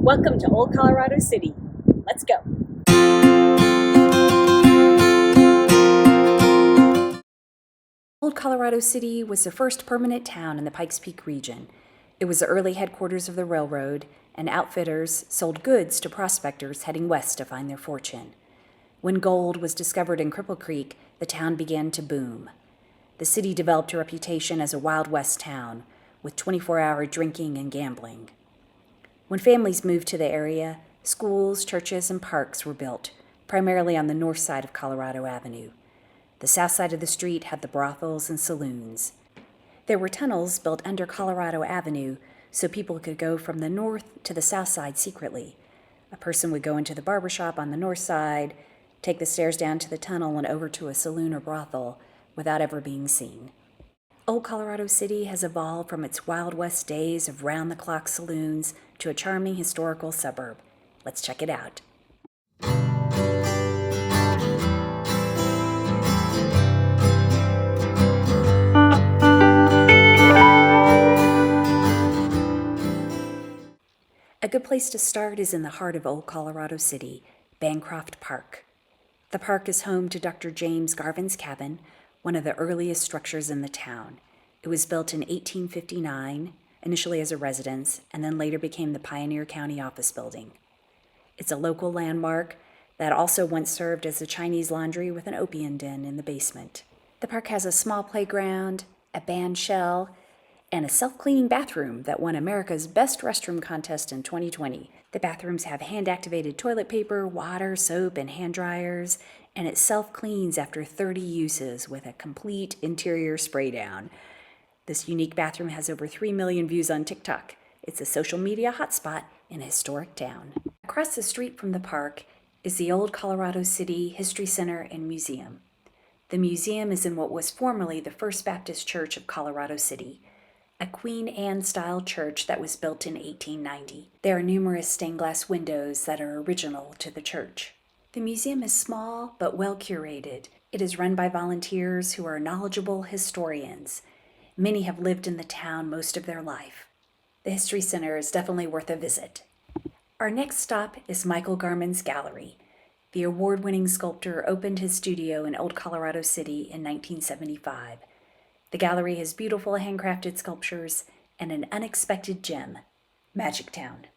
Welcome to Old Colorado City. Let's go. Old Colorado City was the first permanent town in the Pikes Peak region. It was the early headquarters of the railroad, and outfitters sold goods to prospectors heading west to find their fortune. When gold was discovered in Cripple Creek, the town began to boom. The city developed a reputation as a Wild West town, with 24-hour drinking and gambling. When families moved to the area, schools, churches, and parks were built, primarily on the north side of Colorado Avenue. The south side of the street had the brothels and saloons. There were tunnels built under Colorado Avenue so people could go from the north to the south side secretly. A person would go into the barber shop on the north side, take the stairs down to the tunnel and over to a saloon or brothel without ever being seen. Old Colorado City has evolved from its Wild West days of round-the-clock saloons to a charming historical suburb. Let's check it out. A good place to start is in the heart of Old Colorado City, Bancroft Park. The park is home to Dr. James Garman's cabin, one of the earliest structures in the town. It was built in 1859, initially as a residence, and then later became the Pioneer County Office Building. It's a local landmark that also once served as a Chinese laundry with an opium den in the basement. The park has a small playground, a band shell, and a self-cleaning bathroom that won America's Best Restroom Contest in 2020. The bathrooms have hand-activated toilet paper, water, soap, and hand dryers, and it self-cleans after 30 uses with a complete interior spray down. This unique bathroom has over 3 million views on TikTok. It's a social media hotspot in a historic town. Across the street from the park is the Old Colorado City History Center and Museum. The museum is in what was formerly the First Baptist Church of Colorado City, a Queen Anne-style church that was built in 1890. There are numerous stained glass windows that are original to the church. The museum is small but well curated. It is run by volunteers who are knowledgeable historians. Many have lived in the town most of their life. The History Center is definitely worth a visit. Our next stop is Michael Garman's gallery. The award-winning sculptor opened his studio in Old Colorado City in 1975. The gallery has beautiful handcrafted sculptures and an unexpected gem, Magic Town.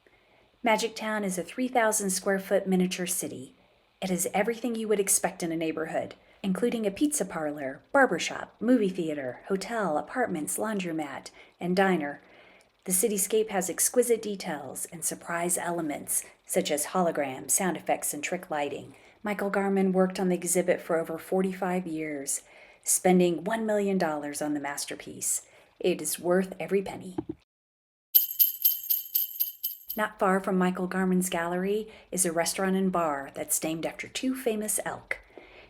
Magic Town is a 3,000 square foot miniature city. It has everything you would expect in a neighborhood, including a pizza parlor, barbershop, movie theater, hotel, apartments, laundromat, and diner. The cityscape has exquisite details and surprise elements, such as holograms, sound effects, and trick lighting. Michael Garman worked on the exhibit for over 45 years, spending $1 million on the masterpiece. It is worth every penny. Not far from Michael Garman's gallery is a restaurant and bar that's named after two famous elk.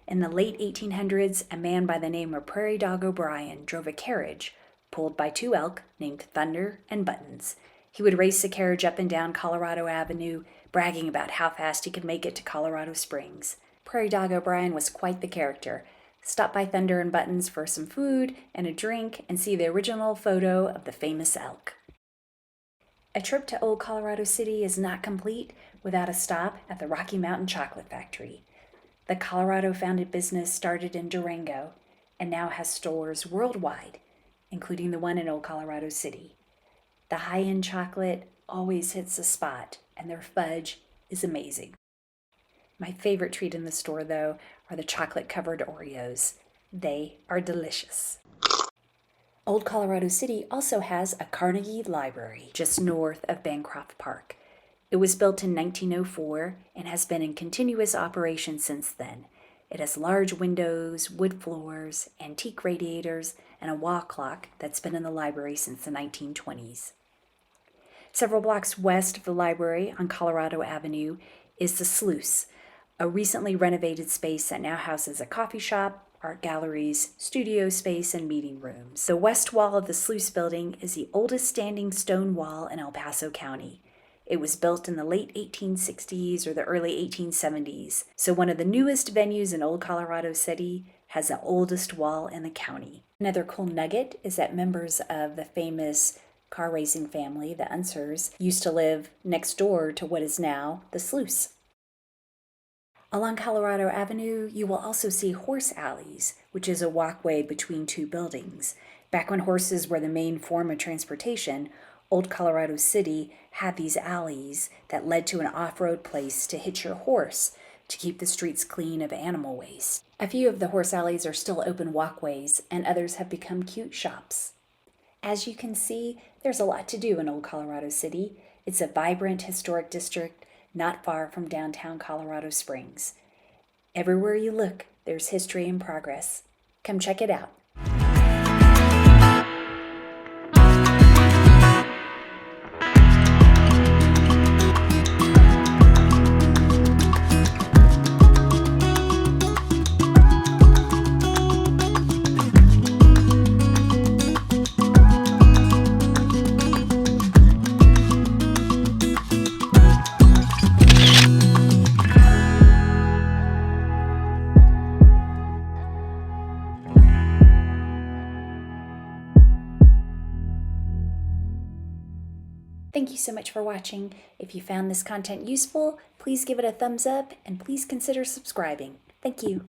In the late 1800s, a man by the name of Prairie Dog O'Brien drove a carriage pulled by two elk named Thunder and Buttons. He would race the carriage up and down Colorado Avenue, bragging about how fast he could make it to Colorado Springs. Prairie Dog O'Brien was quite the character. Stop by Thunder and Buttons for some food and a drink and see the original photo of the famous elk. A trip to Old Colorado City is not complete without a stop at the Rocky Mountain Chocolate Factory. The Colorado-founded business started in Durango and now has stores worldwide, including the one in Old Colorado City. The high-end chocolate always hits the spot, and their fudge is amazing. My favorite treat in the store, though, are the chocolate-covered Oreos. They are delicious. Old Colorado City also has a Carnegie Library just north of Bancroft Park. It was built in 1904 and has been in continuous operation since then. It has large windows, wood floors, antique radiators, and a wall clock that's been in the library since the 1920s. Several blocks west of the library on Colorado Avenue is the Sluice, a recently renovated space that now houses a coffee shop, art galleries, studio space, and meeting rooms. The west wall of the Sluice building is the oldest standing stone wall in El Paso County. It was built in the late 1860s or the early 1870s, so one of the newest venues in Old Colorado City has the oldest wall in the county. Another cool nugget is that members of the famous car racing family, the Unsers, used to live next door to what is now the sluice. Along Colorado Avenue, you will also see horse alleys, which is a walkway between two buildings. Back when horses were the main form of transportation, Old Colorado City had these alleys that led to an off-road place to hitch your horse to keep the streets clean of animal waste. A few of the horse alleys are still open walkways, and others have become cute shops. As you can see, there's a lot to do in Old Colorado City. It's a vibrant historic district not far from downtown Colorado Springs. Everywhere you look, there's history in progress. Come check it out. Thank you so much for watching. If you found this content useful, please give it a thumbs up and please consider subscribing. Thank you.